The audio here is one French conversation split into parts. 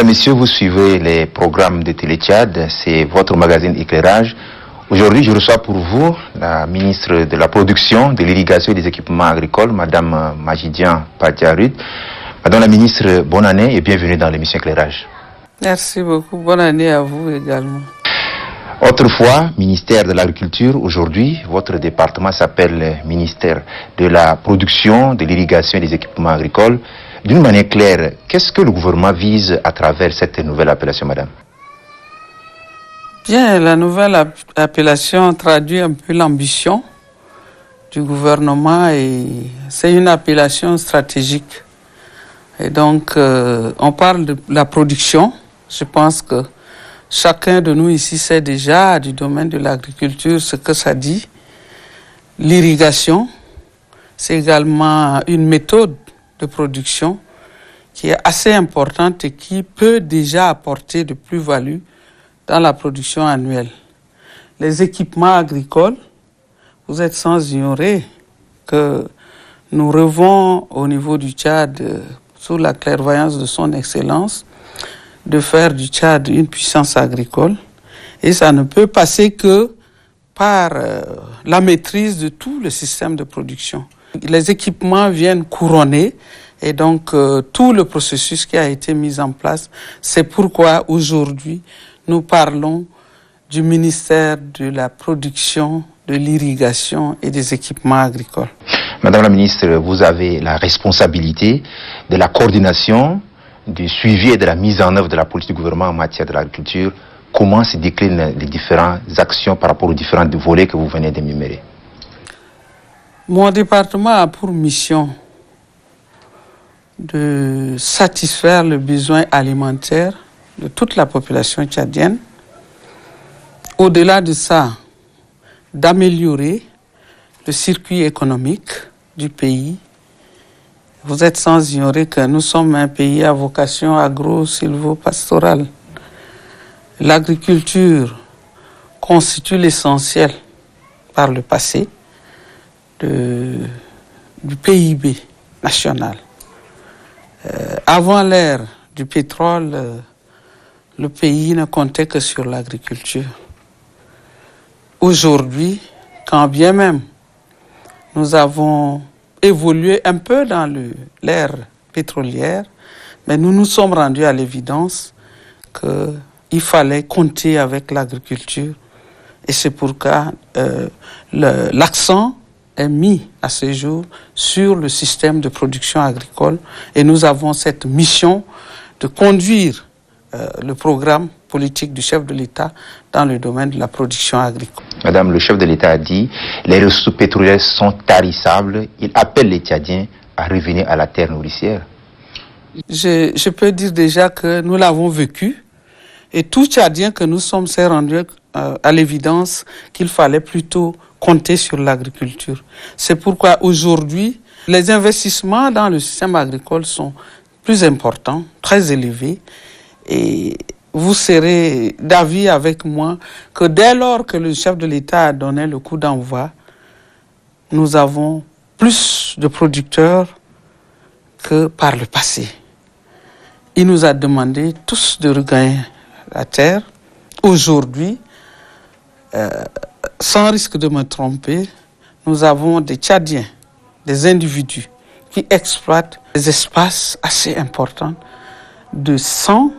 Mesdames, Messieurs, vous suivez les programmes de Télé-Tchad, c'est votre magazine Éclairage. Aujourd'hui, je reçois pour vous la ministre de la Production, de l'Irrigation et des Équipements Agricoles, Madame Majidian Padiarud. Madame la ministre, bonne année et bienvenue dans l'émission Éclairage. Merci beaucoup, bonne année à vous également. Autrefois, ministère de l'Agriculture, aujourd'hui, votre département s'appelle ministère de la Production, de l'Irrigation et des Équipements Agricoles. D'une manière claire, qu'est-ce que le gouvernement vise à travers cette nouvelle appellation, madame? Bien, la nouvelle appellation traduit un peu l'ambition du gouvernement et c'est une appellation stratégique. Et donc, on parle de la production. Je pense que chacun de nous ici sait déjà du domaine de l'agriculture ce que ça dit. L'irrigation, c'est également une méthode de production qui est assez importante et qui peut déjà apporter de plus-value dans la production annuelle. Les équipements agricoles, vous êtes sans ignorer que nous rêvons au niveau du Tchad, sous la clairvoyance de son Excellence, de faire du Tchad une puissance agricole. Et ça ne peut passer que par la maîtrise de tout le système de production. Les équipements viennent couronner et donc tout le processus qui a été mis en place, c'est pourquoi aujourd'hui nous parlons du ministère de la Production, de l'Irrigation et des Équipements Agricoles. Madame la ministre, vous avez la responsabilité de la coordination, du suivi et de la mise en œuvre de la politique du gouvernement en matière de l'agriculture. Comment se déclinent les différentes actions par rapport aux différents volets que vous venez d'énumérer? Mon département a pour mission de satisfaire le besoin alimentaire de toute la population tchadienne. Au-delà de ça, d'améliorer le circuit économique du pays. Vous êtes sans ignorer que nous sommes un pays à vocation agro-silvopastorale. L'agriculture constitue l'essentiel par le passé du PIB national. Avant l'ère du pétrole, le pays ne comptait que sur l'agriculture. Aujourd'hui, quand bien même nous avons évolué un peu dans l'ère pétrolière, mais nous nous sommes rendus à l'évidence qu'il fallait compter avec l'agriculture. Et c'est pourquoi l'accent est mis à ce jour sur le système de production agricole. Et nous avons cette mission de conduire le programme politique du chef de l'État dans le domaine de la production agricole. Madame, le chef de l'État a dit les ressources pétrolières sont tarissables. Il appelle les Tchadiens à revenir à la terre nourricière. Je peux dire déjà que nous l'avons vécu et tout Tchadien que nous sommes s'est rendu à l'évidence qu'il fallait plutôt compter sur l'agriculture. C'est pourquoi aujourd'hui, les investissements dans le système agricole sont plus importants, très élevés. Et vous serez d'avis avec moi que dès lors que le chef de l'État a donné le coup d'envoi, nous avons plus de producteurs que par le passé. Il nous a demandé tous de regagner la terre. Aujourd'hui, sans risque de me tromper, nous avons des Tchadiens, des individus qui exploitent des espaces assez importants de 100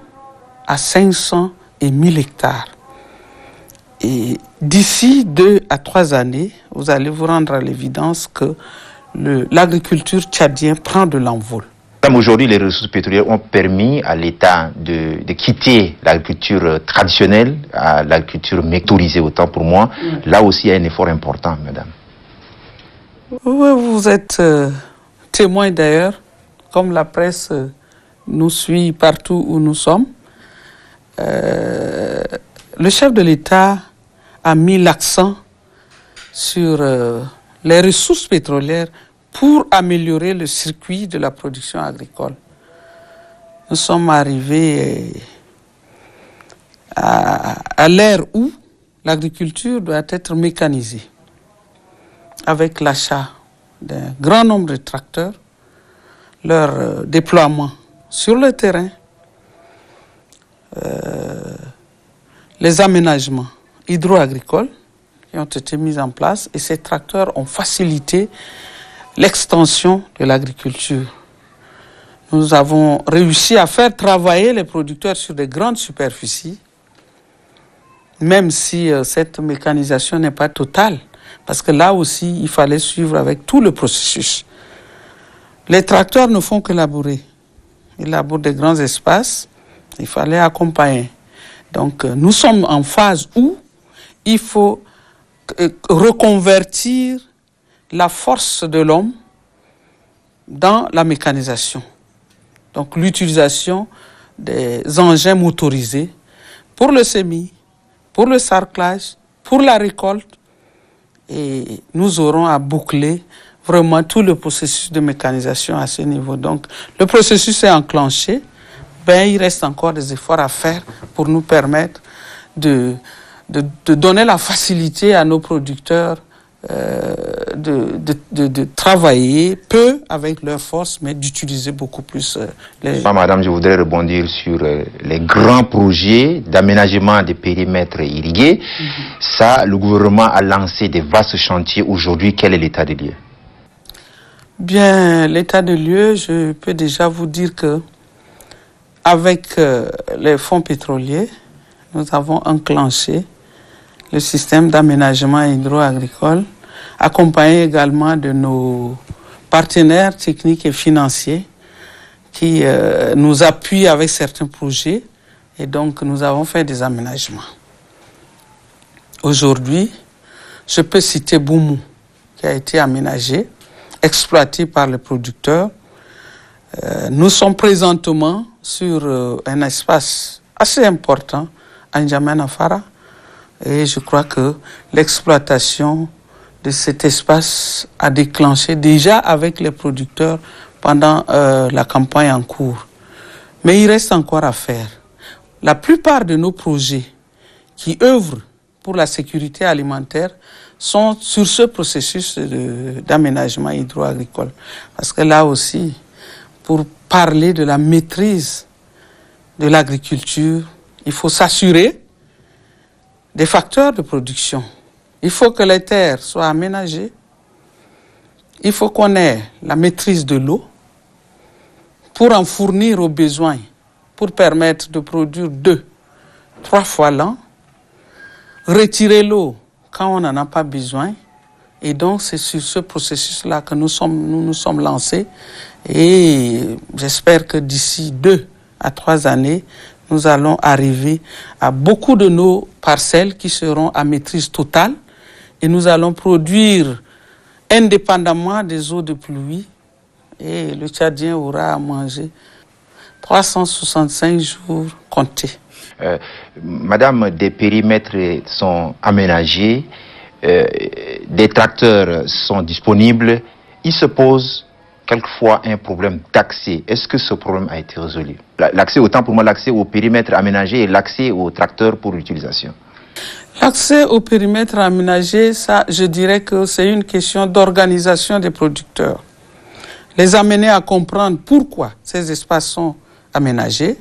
à 500 et 1000 hectares. Et d'ici 2 à 3 années, vous allez vous rendre à l'évidence que l'agriculture tchadienne prend de l'envol. Aujourd'hui, les ressources pétrolières ont permis à l'État de quitter l'agriculture traditionnelle à l'agriculture méthorisée, autant pour moi. Là aussi, il y a un effort important, madame. Oui, vous êtes témoin d'ailleurs, comme la presse nous suit partout où nous sommes. Le chef de l'État a mis l'accent sur les ressources pétrolières pour améliorer le circuit de la production agricole. Nous sommes arrivés à l'ère où l'agriculture doit être mécanisée avec l'achat d'un grand nombre de tracteurs, leur déploiement sur le terrain, les aménagements hydro-agricoles qui ont été mis en place et ces tracteurs ont facilité l'extension de l'agriculture. Nous avons réussi à faire travailler les producteurs sur de grandes superficies, même si cette mécanisation n'est pas totale, parce que là aussi, il fallait suivre avec tout le processus. Les tracteurs ne font que labourer. Ils labourent de grands espaces, il fallait accompagner. Donc, nous sommes en phase où il faut reconvertir la force de l'homme dans la mécanisation. Donc, l'utilisation des engins motorisés pour le semis, pour le sarclage, pour la récolte. Et nous aurons à boucler vraiment tout le processus de mécanisation à ce niveau. Donc, le processus est enclenché. Il reste encore des efforts à faire pour nous permettre de donner la facilité à nos producteurs de travailler peu avec leur force, mais d'utiliser beaucoup plus les... Madame, je voudrais rebondir sur les grands projets d'aménagement des périmètres irrigués. Ça, le gouvernement a lancé des vastes chantiers. Aujourd'hui, quel est l'état des lieux? Bien, l'état des lieux, je peux déjà vous dire que avec les fonds pétroliers, nous avons enclenché le système d'aménagement hydro-agricole, accompagné également de nos partenaires techniques et financiers qui nous appuient avec certains projets. Et donc, nous avons fait des aménagements. Aujourd'hui, je peux citer Boumou, qui a été aménagé, exploité par les producteurs. Nous sommes présentement sur un espace assez important à N'Djamena-Fara. Et je crois que l'exploitation de cet espace a déclenché déjà avec les producteurs pendant la campagne en cours. Mais il reste encore à faire. La plupart de nos projets qui œuvrent pour la sécurité alimentaire sont sur ce processus d'aménagement hydro-agricole. Parce que là aussi, pour parler de la maîtrise de l'agriculture, il faut s'assurer des facteurs de production. Il faut que les terres soient aménagées. Il faut qu'on ait la maîtrise de l'eau pour en fournir aux besoins, pour permettre de produire 2-3 fois l'an. Retirer l'eau quand on n'en a pas besoin. Et donc, c'est sur ce processus-là que nous nous sommes lancés. Et j'espère que d'ici 2 à 3 années, nous allons arriver à beaucoup de nos parcelles qui seront à maîtrise totale et nous allons produire indépendamment des eaux de pluie et le Tchadien aura à manger 365 jours comptés. Madame, des périmètres sont aménagés, des tracteurs sont disponibles. Il se pose quelquefois un problème d'accès. Est-ce que ce problème a été résolu? L'accès, autant pour moi, l'accès au périmètre aménagé et l'accès aux tracteurs pour l'utilisation. L'accès au périmètre aménagé, ça, je dirais que c'est une question d'organisation des producteurs. Les amener à comprendre pourquoi ces espaces sont aménagés,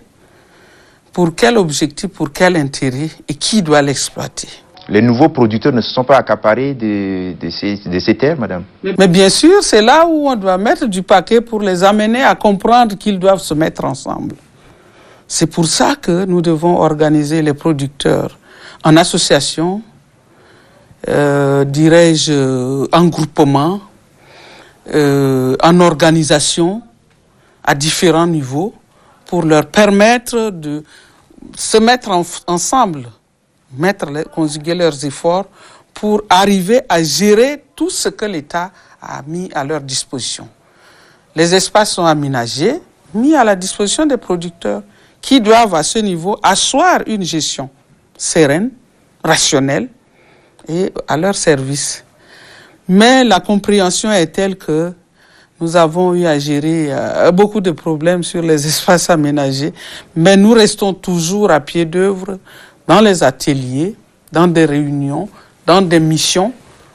pour quel objectif, pour quel intérêt et qui doit l'exploiter. Les nouveaux producteurs ne se sont pas accaparés de ces terres, madame? Mais bien sûr, c'est là où on doit mettre du paquet pour les amener à comprendre qu'ils doivent se mettre ensemble. C'est pour ça que nous devons organiser les producteurs en association, dirais-je, en groupement, en organisation, à différents niveaux, pour leur permettre de se mettre ensemble, conjuguer leurs efforts pour arriver à gérer tout ce que l'État a mis à leur disposition. Les espaces sont aménagés, mis à la disposition des producteurs qui doivent à ce niveau asseoir une gestion sereine, rationnelle et à leur service. Mais la compréhension est telle que nous avons eu à gérer beaucoup de problèmes sur les espaces aménagés, mais nous restons toujours à pied d'œuvre dans les ateliers, dans des réunions, dans des missions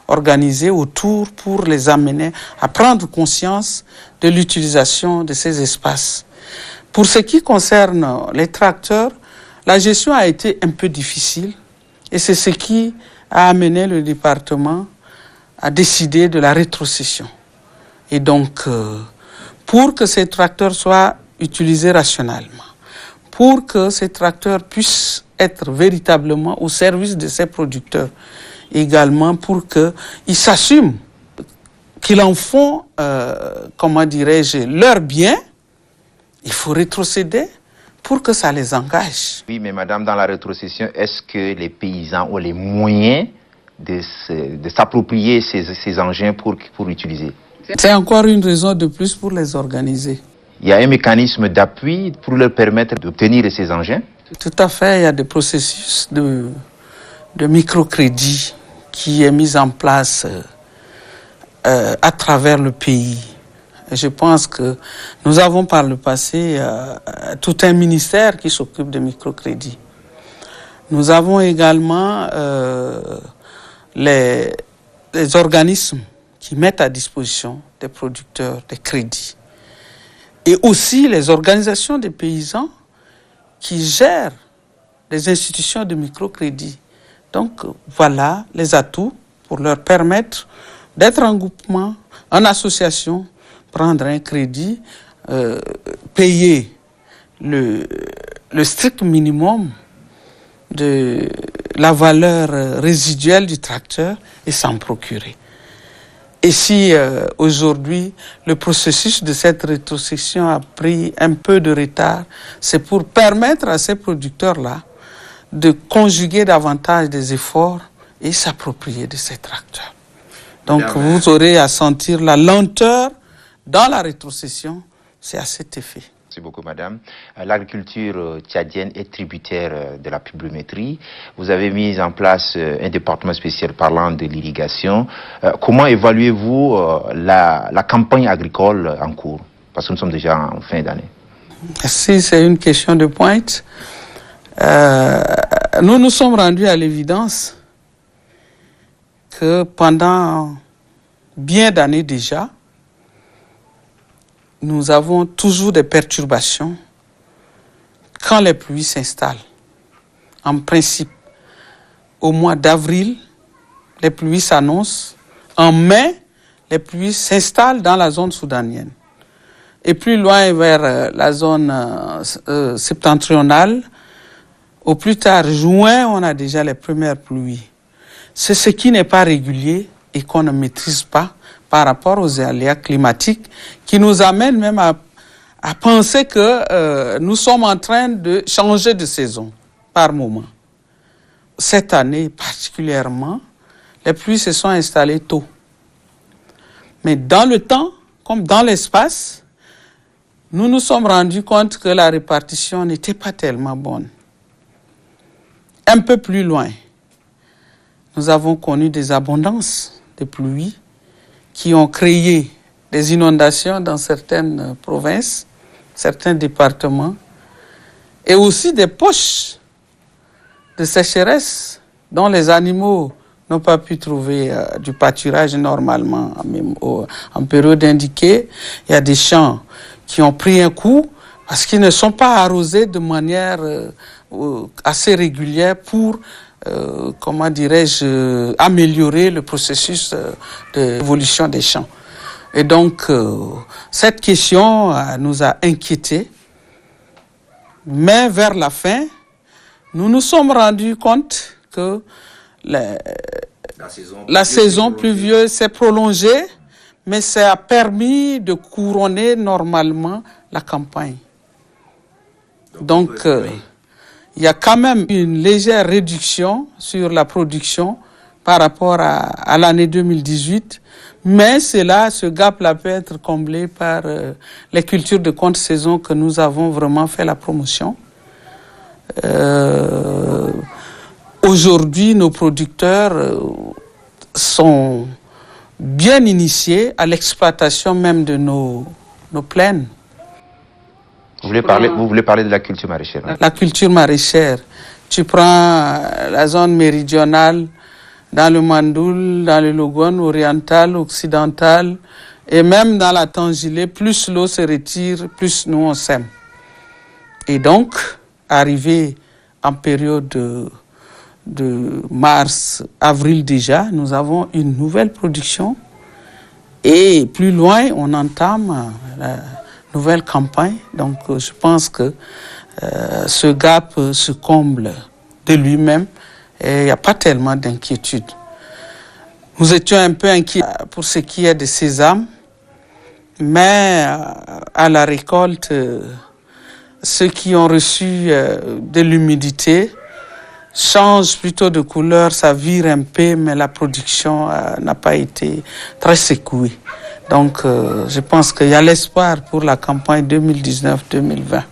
organisées autour pour les amener à prendre conscience de l'utilisation de ces espaces. Pour ce qui concerne les tracteurs, la gestion a été un peu difficile et c'est ce qui a amené le département à décider de la rétrocession. Et donc, pour que ces tracteurs soient utilisés rationnellement, pour que ces tracteurs puissent être véritablement au service de ces producteurs, également pour qu'ils s'assument qu'ils en font, leur bien, il faut rétrocéder pour que ça les engage. Oui, mais madame, dans la rétrocession, est-ce que les paysans ont les moyens de s'approprier ces engins pour utiliser? C'est encore une raison de plus pour les organiser. Il y a un mécanisme d'appui pour leur permettre d'obtenir ces engins? Tout à fait, il y a des processus de microcrédit qui est mis en place à travers le pays. Et je pense que nous avons par le passé tout un ministère qui s'occupe de microcrédit. Nous avons également les organismes qui mettent à disposition des producteurs des crédits. Et aussi les organisations des paysans qui gèrent les institutions de microcrédit. Donc voilà les atouts pour leur permettre d'être en groupement, en association, prendre un crédit, payer le strict minimum de la valeur résiduelle du tracteur et s'en procurer. Et si aujourd'hui le processus de cette rétrocession a pris un peu de retard, c'est pour permettre à ces producteurs-là de conjuguer davantage des efforts et s'approprier de ces tracteurs. Donc vous aurez à sentir la lenteur dans la rétrocession, c'est à cet effet. Merci beaucoup, madame. L'agriculture tchadienne est tributaire de la pluviométrie. Vous avez mis en place un département spécial parlant de l'irrigation. Comment évaluez-vous la campagne agricole en cours? Parce que nous sommes déjà en fin d'année. Si c'est une question de pointe, nous nous sommes rendus à l'évidence que pendant bien d'années déjà, nous avons toujours des perturbations quand les pluies s'installent. En principe, au mois d'avril, les pluies s'annoncent. En mai, les pluies s'installent dans la zone soudanienne. Et plus loin vers la zone septentrionale, au plus tard juin, on a déjà les premières pluies. C'est ce qui n'est pas régulier et qu'on ne maîtrise pas par rapport aux aléas climatiques qui nous amènent même à penser que nous sommes en train de changer de saison par moment. Cette année particulièrement, les pluies se sont installées tôt. Mais dans le temps, comme dans l'espace, nous nous sommes rendus compte que la répartition n'était pas tellement bonne. Un peu plus loin, nous avons connu des abondances de pluie qui ont créé des inondations dans certaines provinces, certains départements, et aussi des poches de sécheresse dont les animaux n'ont pas pu trouver du pâturage normalement en période indiquée. Il y a des champs qui ont pris un coup parce qu'ils ne sont pas arrosés de manière assez régulière pour améliorer le processus d'évolution des champs. Et donc, cette question nous a inquiétés. Mais vers la fin, nous nous sommes rendus compte que la saison pluvieuse s'est prolongée, mais ça a permis de couronner normalement la campagne. Donc, il y a quand même une légère réduction sur la production par rapport à l'année 2018, mais ce gap-là peut être comblé par les cultures de contre-saison que nous avons vraiment fait la promotion. Aujourd'hui, nos producteurs sont bien initiés à l'exploitation même de nos plaines. Vous voulez parler de la culture maraîchère, hein? La culture maraîchère. Tu prends la zone méridionale, dans le Mandoul, dans le Logone, oriental, occidental, et même dans la Tangilé, plus l'eau se retire, plus nous on sème. Et donc, arrivé en période de mars, avril déjà, nous avons une nouvelle production. Et plus loin, on entame la nouvelle campagne. Donc, je pense que ce gap se comble de lui-même et il n'y a pas tellement d'inquiétude. Nous étions un peu inquiets pour ce qui est de sésame, mais à la récolte, ceux qui ont reçu de l'humidité changent plutôt de couleur, ça vire un peu, mais la production n'a pas été très secouée. Donc, je pense qu'il y a l'espoir pour la campagne 2019-2020.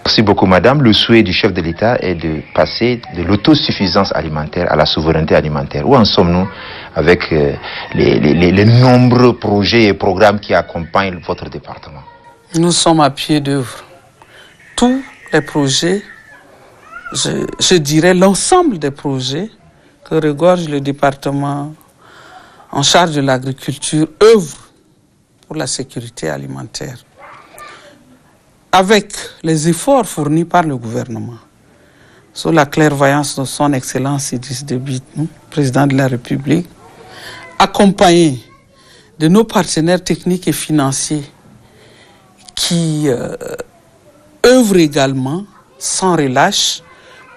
Merci beaucoup, madame. Le souhait du chef de l'État est de passer de l'autosuffisance alimentaire à la souveraineté alimentaire. Où en sommes-nous avec les nombreux projets et programmes qui accompagnent votre département? Nous sommes à pied d'œuvre. Tous les projets, je dirais l'ensemble des projets que regorge le département en charge de l'agriculture œuvrent pour la sécurité alimentaire. Avec les efforts fournis par le gouvernement, sous la clairvoyance de son Excellence Idriss Déby, président de la République, accompagné de nos partenaires techniques et financiers qui œuvrent également sans relâche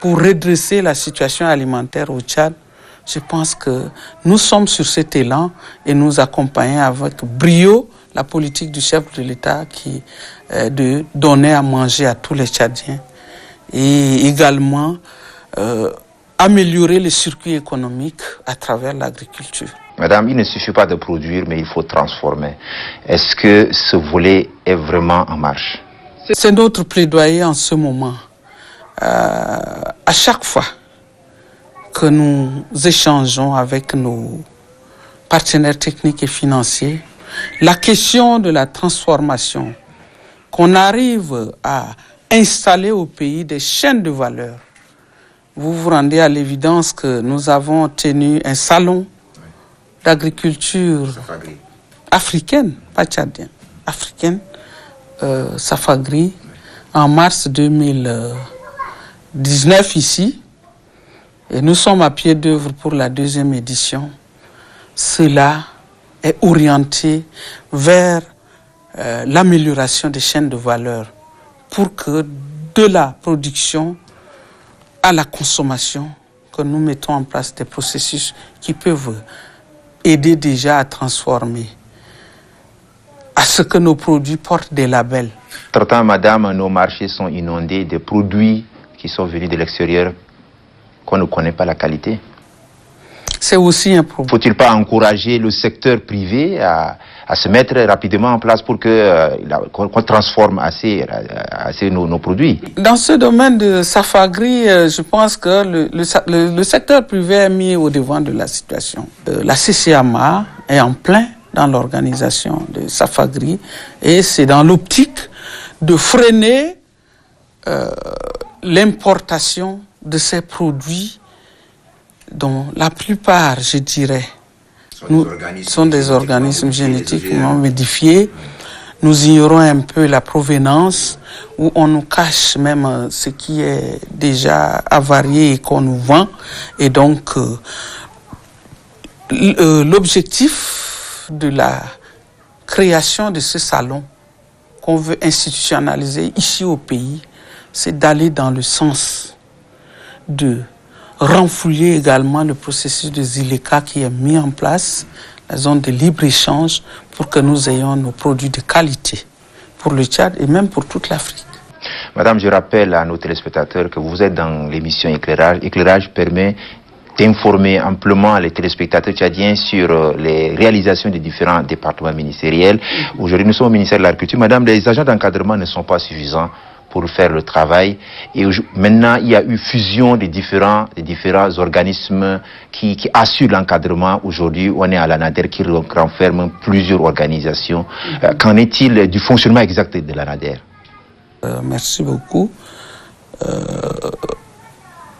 pour redresser la situation alimentaire au Tchad. Je pense que nous sommes sur cet élan et nous accompagnons avec brio la politique du chef de l'État qui est de donner à manger à tous les Tchadiens et également améliorer les circuits économiques à travers l'agriculture. Madame, il ne suffit pas de produire, mais il faut transformer. Est-ce que ce volet est vraiment en marche? C'est notre plaidoyer en ce moment. À chaque fois que nous échangeons avec nos partenaires techniques et financiers, la question de la transformation, qu'on arrive à installer au pays des chaînes de valeur. Vous vous rendez à l'évidence que nous avons tenu un salon d'agriculture africaine, pas tchadienne, africaine, Safagri, en mars 2019 ici. Et nous sommes à pied d'œuvre pour la deuxième édition. Cela est orienté vers l'amélioration des chaînes de valeur pour que de la production à la consommation, que nous mettons en place des processus qui peuvent aider déjà à transformer, à ce que nos produits portent des labels. Entre-temps, madame, nos marchés sont inondés de produits qui sont venus de l'extérieur qu'on ne connaît pas la qualité. C'est aussi un problème. Faut-il pas encourager le secteur privé à se mettre rapidement en place pour qu'on transforme assez nos produits? Dans ce domaine de Safagri, je pense que le secteur privé est mis au devant de la situation. La CCAMA est en plein dans l'organisation de Safagri et c'est dans l'optique de freiner l'importation de ces produits dont la plupart, je dirais, sont des organismes génétiquement modifiés. Nous ignorons un peu la provenance, où on nous cache même ce qui est déjà avarié et qu'on nous vend. Et donc, l'objectif de la création de ce salon qu'on veut institutionnaliser ici au pays, c'est d'aller dans le sens de renfouler également le processus de Zileka qui est mis en place, la zone de libre-échange, pour que nous ayons nos produits de qualité pour le Tchad et même pour toute l'Afrique. Madame, je rappelle à nos téléspectateurs que vous êtes dans l'émission Éclairage. Éclairage permet d'informer amplement les téléspectateurs tchadiens sur les réalisations des différents départements ministériels. Aujourd'hui, nous sommes au ministère de l'Agriculture. Madame, les agents d'encadrement ne sont pas suffisants pour faire le travail. Et maintenant, il y a eu fusion des différents organismes qui assurent l'encadrement. Aujourd'hui, on est à l'ANADER qui renferme plusieurs organisations. Qu'en est-il du fonctionnement exact de l'ANADER? Merci beaucoup.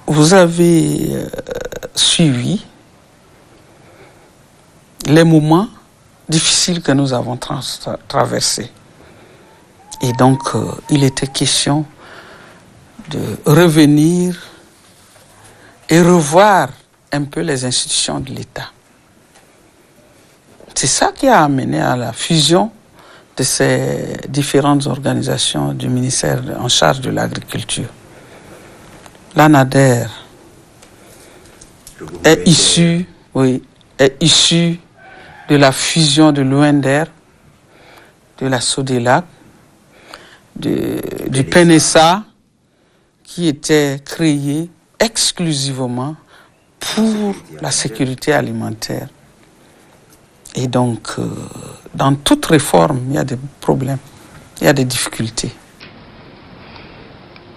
Vous avez suivi les moments difficiles que nous avons traversés. Et donc, il était question de revenir et revoir un peu les institutions de l'État. C'est ça qui a amené à la fusion de ces différentes organisations du ministère en charge de l'agriculture. L'ANADER est issue de la fusion de l'ONDER, de la SODELAC, du PNSA, qui était créé exclusivement pour la sécurité alimentaire. Et donc, dans toute réforme, il y a des problèmes, il y a des difficultés.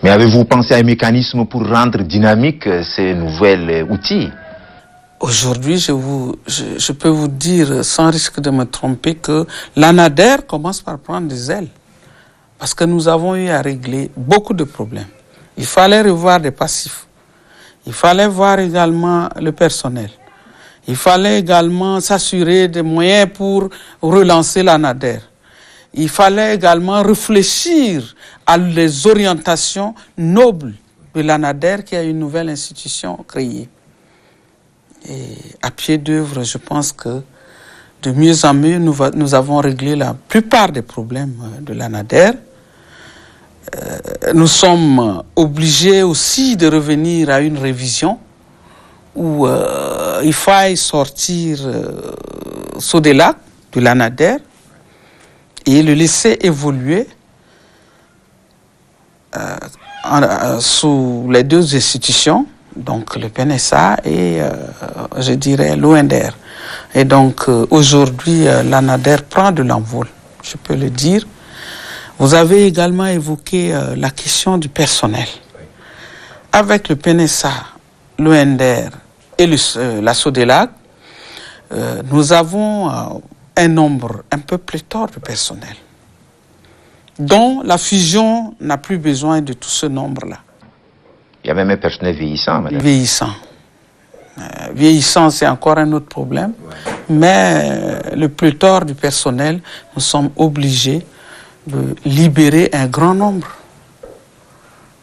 Mais avez-vous pensé à un mécanisme pour rendre dynamique ces nouveaux outils? Aujourd'hui, je peux vous dire, sans risque de me tromper, que l'ANADER commence par prendre des ailes. Parce que nous avons eu à régler beaucoup de problèmes. Il fallait revoir des passifs. Il fallait voir également le personnel. Il fallait également s'assurer des moyens pour relancer l'ANADER. Il fallait également réfléchir à les orientations nobles de l'ANADER, qui est une nouvelle institution créée. Et à pied d'œuvre, je pense que de mieux en mieux, nous avons réglé la plupart des problèmes de l'ANADER. Nous sommes obligés aussi de revenir à une révision où il faille sortir SODELAC de l'ANADER et le laisser évoluer sous les deux institutions, donc le PNSA et je dirais l'ONDER. Et donc aujourd'hui, l'ANADER prend de l'envol, je peux le dire. Vous avez également évoqué la question du personnel. Avec le PNSA, l'ONDER et la SODELAC, nous avons un nombre un peu pléthore de personnel, dont la fusion n'a plus besoin de tout ce nombre-là. Il y a même un personnel vieillissant, madame. Vieillissant, c'est encore un autre problème. Ouais. Mais le pléthore du personnel, nous sommes obligés de libérer un grand nombre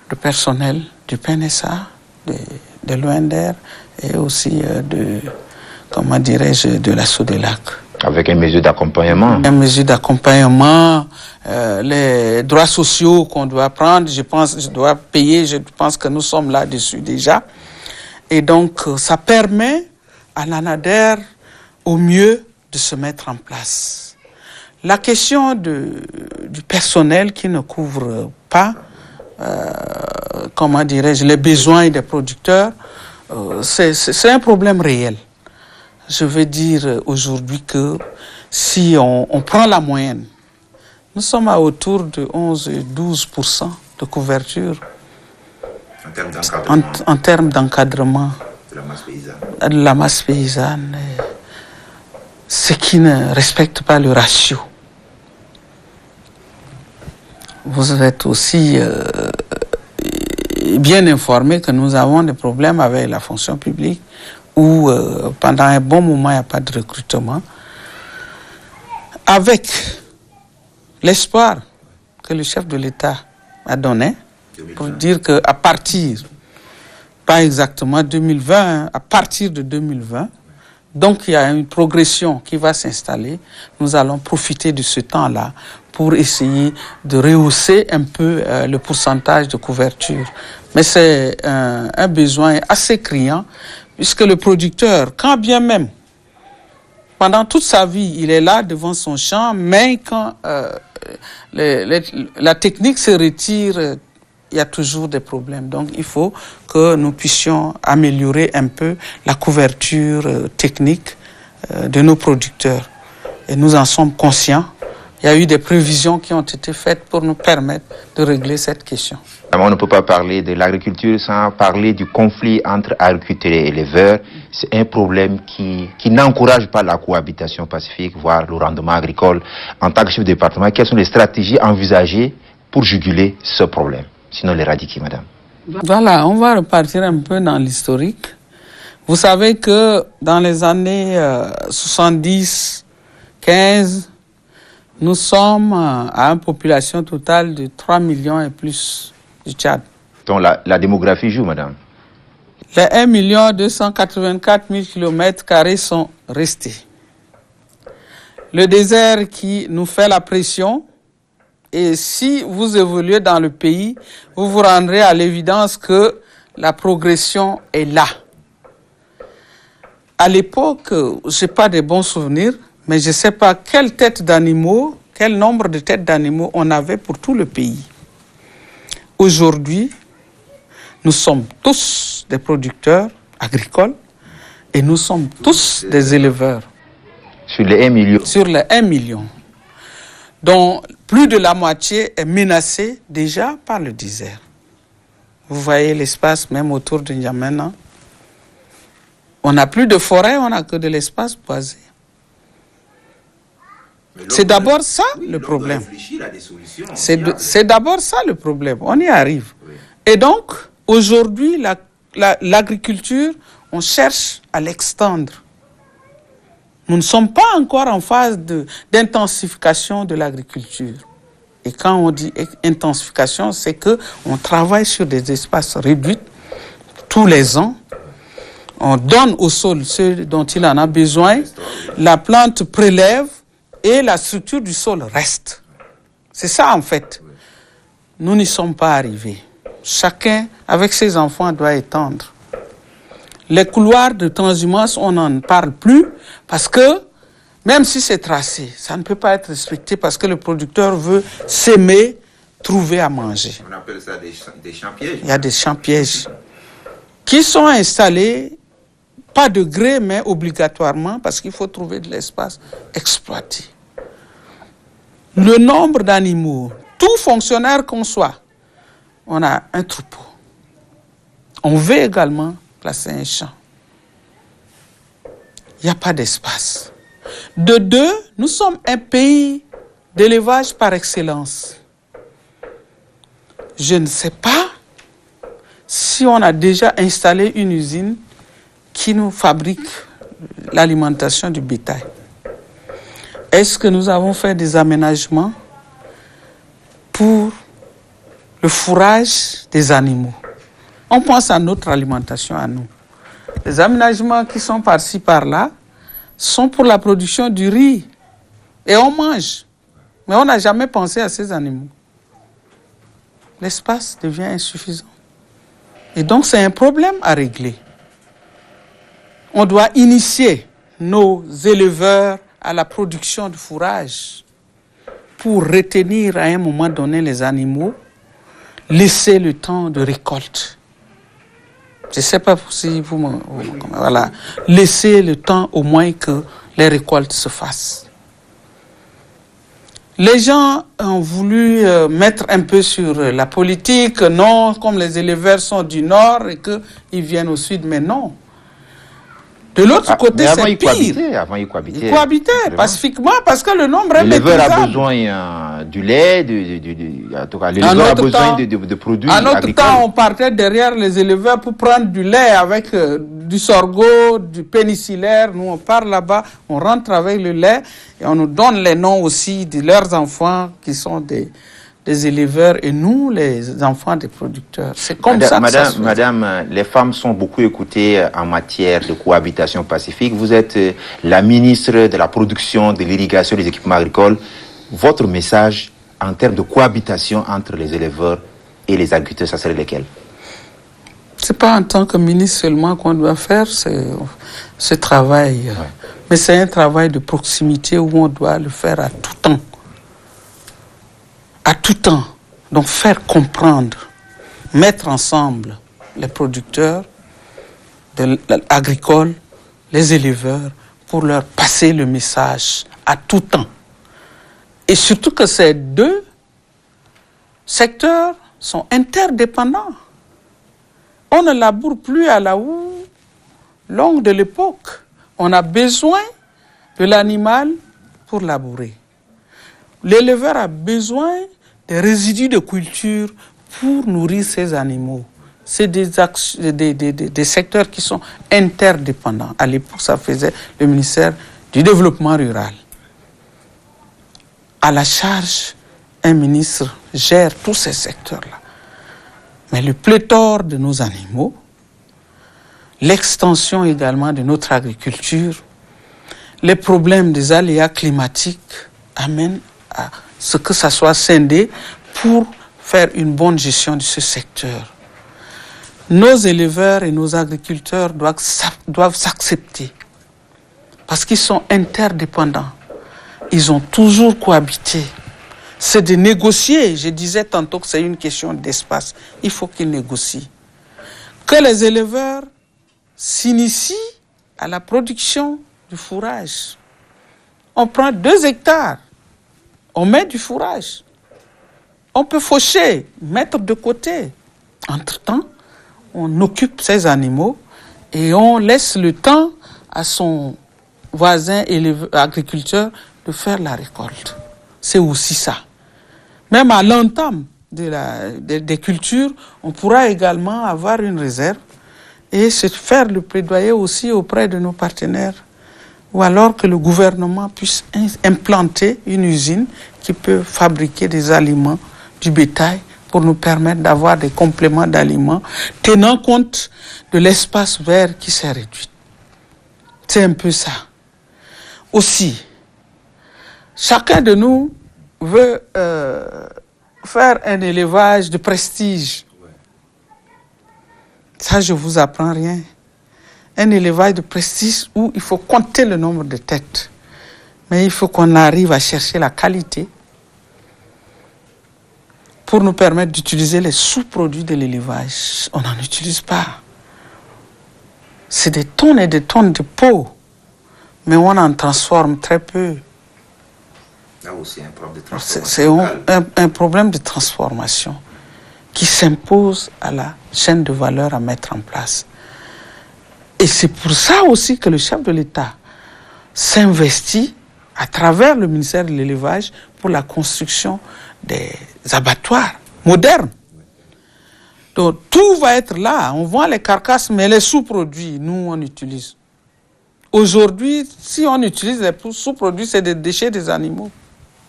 de personnel du PNSA, de l'ONDER et aussi de la SODELAC. Avec une mesure d'accompagnement. Une mesure d'accompagnement, les droits sociaux qu'on doit prendre, je pense que nous sommes là-dessus déjà. Et donc, ça permet à l'ANADER au mieux de se mettre en place. La question du personnel qui ne couvre pas, les besoins des producteurs, c'est un problème réel. Je veux dire aujourd'hui que si on prend la moyenne, nous sommes à autour de 11 et 12% de couverture en termes d'encadrement de la masse paysanne, ce qui ne respecte pas le ratio. Vous êtes aussi bien informé que nous avons des problèmes avec la fonction publique où pendant un bon moment il n'y a pas de recrutement, avec l'espoir que le chef de l'État a donné pour dire qu'à partir, pas exactement 2020, à partir de 2020, donc il y a une progression qui va s'installer. Nous allons profiter de ce temps-là pour essayer de rehausser un peu le pourcentage de couverture. Mais c'est un besoin assez criant, puisque le producteur, quand bien même, pendant toute sa vie, il est là devant son champ, mais quand la technique se retire, il y a toujours des problèmes. Donc il faut que nous puissions améliorer un peu la couverture technique de nos producteurs. Et nous en sommes conscients. Il y a eu des prévisions qui ont été faites pour nous permettre de régler cette question. On ne peut pas parler de l'agriculture sans parler du conflit entre agriculteurs et éleveurs. C'est un problème qui n'encourage pas la cohabitation pacifique, voire le rendement agricole. En tant que chef de département, quelles sont les stratégies envisagées pour juguler ce problème, sinon l'éradiquer, madame? Voilà, on va repartir un peu dans l'historique. Vous savez que dans les années 70, 15, nous sommes à une population totale de 3 millions et plus du Tchad. Donc la démographie joue, madame? Les 1 284 000 km² sont restés. Le désert qui nous fait la pression, et si vous évoluez dans le pays, vous vous rendrez à l'évidence que la progression est là. À l'époque, je n'ai pas de bons souvenirs, mais je ne sais pas quelle nombre de têtes d'animaux on avait pour tout le pays. Aujourd'hui, nous sommes tous des producteurs agricoles et nous sommes tous des éleveurs. Sur les 1 million. Sur les 1 million, dont plus de la moitié est menacée déjà par le désert. Vous voyez l'espace même autour de N'Djamena. On n'a plus de forêt, on n'a que de l'espace boisé. C'est d'abord ça le problème. C'est d'abord ça le problème. On y arrive. Oui. Et donc, aujourd'hui, l'agriculture, on cherche à l'extendre. Nous ne sommes pas encore en phase d'intensification de l'agriculture. Et quand on dit intensification, c'est qu'on travaille sur des espaces réduits tous les ans. On donne au sol ce dont il en a besoin. La plante prélève et la structure du sol reste. C'est ça en fait. Nous n'y sommes pas arrivés. Chacun, avec ses enfants, doit étendre. Les couloirs de transhumance, on n'en parle plus parce que, même si c'est tracé, ça ne peut pas être respecté parce que le producteur veut s'aimer, trouver à manger. On appelle ça des champs pièges. Il y a des champs pièges qui sont installés, pas de gré, mais obligatoirement parce qu'il faut trouver de l'espace exploité. Le nombre d'animaux, tout fonctionnaire qu'on soit, on a un troupeau. On veut également placer un champ. Il n'y a pas d'espace. De deux, nous sommes un pays d'élevage par excellence. Je ne sais pas si on a déjà installé une usine qui nous fabrique l'alimentation du bétail. Est-ce que nous avons fait des aménagements pour le fourrage des animaux? On pense à notre alimentation à nous. Les aménagements qui sont par-ci, par-là, sont pour la production du riz. Et on mange. Mais on n'a jamais pensé à ces animaux. L'espace devient insuffisant. Et donc, c'est un problème à régler. On doit initier nos éleveurs à la production de fourrage pour retenir à un moment donné les animaux, laisser le temps de récolte. Je ne sais pas si vous voilà. Laissez le temps au moins que les récoltes se fassent. Les gens ont voulu mettre un peu sur la politique, non, comme les éleveurs sont du nord et qu'ils viennent au sud, mais non. De l'autre côté, c'est pire. Avant, ils cohabitaient. Ils cohabitaient pacifiquement parce que le nombre est maîtrisable. L'éleveur a besoin du lait, en tout cas, l'éleveur a besoin de produits agricoles. En notre temps, on partait derrière les éleveurs pour prendre du lait avec du sorgho, du pénicellaire. Nous, on part là-bas, on rentre avec le lait et on nous donne les noms aussi de leurs enfants qui sont des éleveurs et nous, les enfants des producteurs. C'est comme ça que ça se fait. Madame, les femmes sont beaucoup écoutées en matière de cohabitation pacifique. Vous êtes la ministre de la production, de l'irrigation des équipements agricoles. Votre message en termes de cohabitation entre les éleveurs et les agriculteurs, ça serait lequel? Ce n'est pas en tant que ministre seulement qu'on doit faire ce travail. Ouais. Mais c'est un travail de proximité où on doit le faire à tout temps. À tout temps, donc faire comprendre, mettre ensemble les producteurs agricoles, les éleveurs, pour leur passer le message à tout temps. Et surtout que ces deux secteurs sont interdépendants. On ne laboure plus à la houe longue de l'époque. On a besoin de l'animal pour labourer. L'éleveur a besoin des résidus de culture pour nourrir ses animaux. C'est des secteurs qui sont interdépendants. À l'époque, ça faisait le ministère du Développement rural. À la charge, un ministre gère tous ces secteurs-là. Mais le pléthore de nos animaux l'extension également de notre agriculture, les problèmes des aléas climatiques amènent à ce que ça soit scindé pour faire une bonne gestion de ce secteur. Nos éleveurs et nos agriculteurs doivent s'accepter parce qu'ils sont interdépendants. Ils ont toujours cohabité. C'est de négocier. Je disais tantôt que c'est une question d'espace. Il faut qu'ils négocient. Que les éleveurs s'initient à la production du fourrage. On prend 2 hectares, on met du fourrage. On peut faucher, mettre de côté. Entre-temps, on occupe ces animaux et on laisse le temps à son voisin agriculteur de faire la récolte. C'est aussi ça. Même à l'entame des cultures, on pourra également avoir une réserve et se faire le plaidoyer aussi auprès de nos partenaires. Ou alors que le gouvernement puisse implanter une usine qui peut fabriquer des aliments, du bétail, pour nous permettre d'avoir des compléments d'aliments, tenant compte de l'espace vert qui s'est réduit. C'est un peu ça. Aussi, chacun de nous veut faire un élevage de prestige. Ça, je ne vous apprends rien. Un élevage de prestige où il faut compter le nombre de têtes. Mais il faut qu'on arrive à chercher la qualité pour nous permettre d'utiliser les sous-produits de l'élevage. On n'en utilise pas. C'est des tonnes et des tonnes de peau, mais on en transforme très peu. Là aussi, un problème de transformation. C'est un problème de transformation qui s'impose à la chaîne de valeur à mettre en place. Et c'est pour ça aussi que le chef de l'État s'investit à travers le ministère de l'élevage pour la construction des abattoirs modernes. Donc tout va être là. On vend les carcasses, mais les sous-produits, nous, on utilise. Aujourd'hui, si on utilise les sous-produits, c'est des déchets des animaux.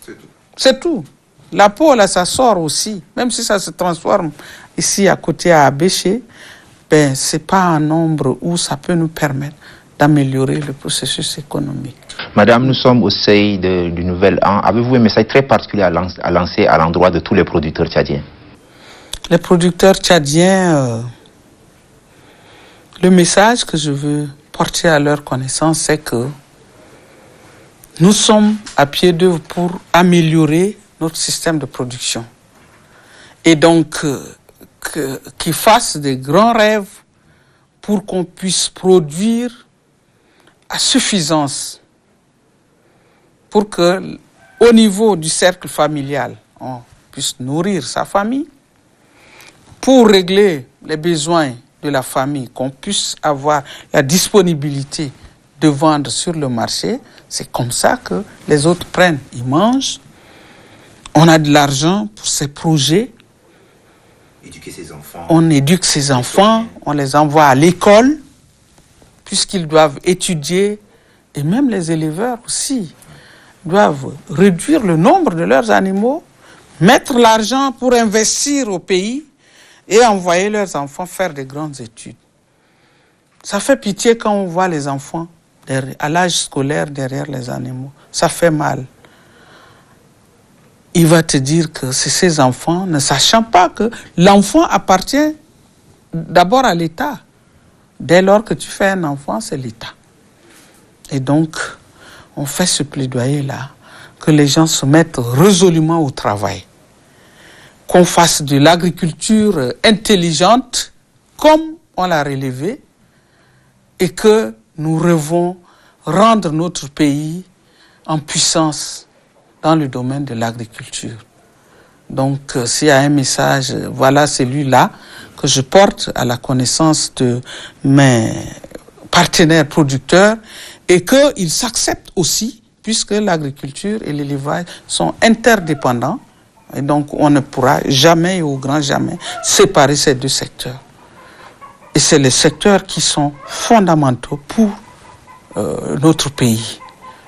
C'est tout. C'est tout. La peau, là, ça sort aussi. Même si ça se transforme ici à côté à Abéché, ben, ce n'est pas un nombre où ça peut nous permettre d'améliorer le processus économique. Madame, nous sommes au seuil du nouvel an. Avez-vous un message très particulier à lancer à l'endroit de tous les producteurs tchadiens? Les producteurs tchadiens, le message que je veux porter à leur connaissance, c'est que nous sommes à pied d'œuvre pour améliorer notre système de production. Et donc, qu'ils fassent des grands rêves pour qu'on puisse produire à suffisance. Pour que, au niveau du cercle familial, on puisse nourrir sa famille. Pour régler les besoins de la famille, qu'on puisse avoir la disponibilité de vendre sur le marché. C'est comme ça que les autres prennent, ils mangent. On a de l'argent pour ces projets. Éduquer ses enfants. On éduque ses enfants, on les envoie à l'école, puisqu'ils doivent étudier. Et même les éleveurs aussi doivent réduire le nombre de leurs animaux, mettre l'argent pour investir au pays et envoyer leurs enfants faire de grandes études. Ça fait pitié quand on voit les enfants à l'âge scolaire derrière les animaux. Ça fait mal. Il va te dire que c'est ces enfants, ne sachant pas que l'enfant appartient d'abord à l'État. Dès lors que tu fais un enfant, c'est l'État. Et donc, on fait ce plaidoyer-là, que les gens se mettent résolument au travail, qu'on fasse de l'agriculture intelligente, comme on l'a relevé, et que nous rêvons rendre notre pays en puissance dans le domaine de l'agriculture. Donc, s'il y a un message, voilà celui-là que je porte à la connaissance de mes partenaires producteurs et qu'ils s'acceptent aussi, puisque l'agriculture et l'élevage sont interdépendants. Et donc, on ne pourra jamais, au grand jamais, séparer ces deux secteurs. Et c'est les secteurs qui sont fondamentaux pour notre pays.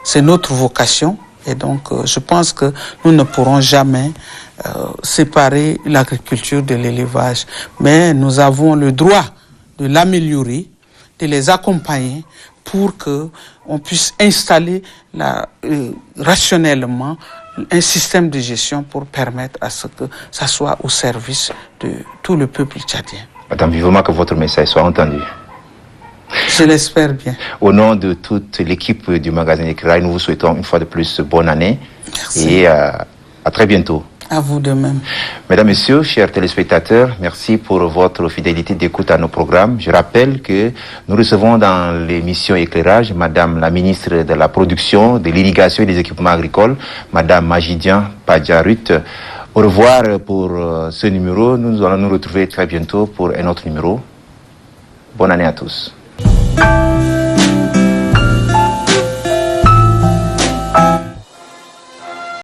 C'est notre vocation. Et donc, je pense que nous ne pourrons jamais séparer l'agriculture de l'élevage. Mais nous avons le droit de l'améliorer de les accompagner pour que on puisse installer rationnellement un système de gestion pour permettre à ce que ça soit au service de tout le peuple tchadien. Madame, vivement que votre message soit entendu. Je l'espère bien. Au nom de toute l'équipe du magazine Éclairage, nous vous souhaitons une fois de plus bonne année. Merci. Et à très bientôt. À vous de même. Mesdames, Messieurs, chers téléspectateurs, merci pour votre fidélité d'écoute à nos programmes. Je rappelle que nous recevons dans l'émission Éclairage Madame la ministre de la Production, de l'Irrigation et des Équipements Agricoles, Madame Majidian Padjarut. Au revoir pour ce numéro. Nous allons nous retrouver très bientôt pour un autre numéro. Bonne année à tous.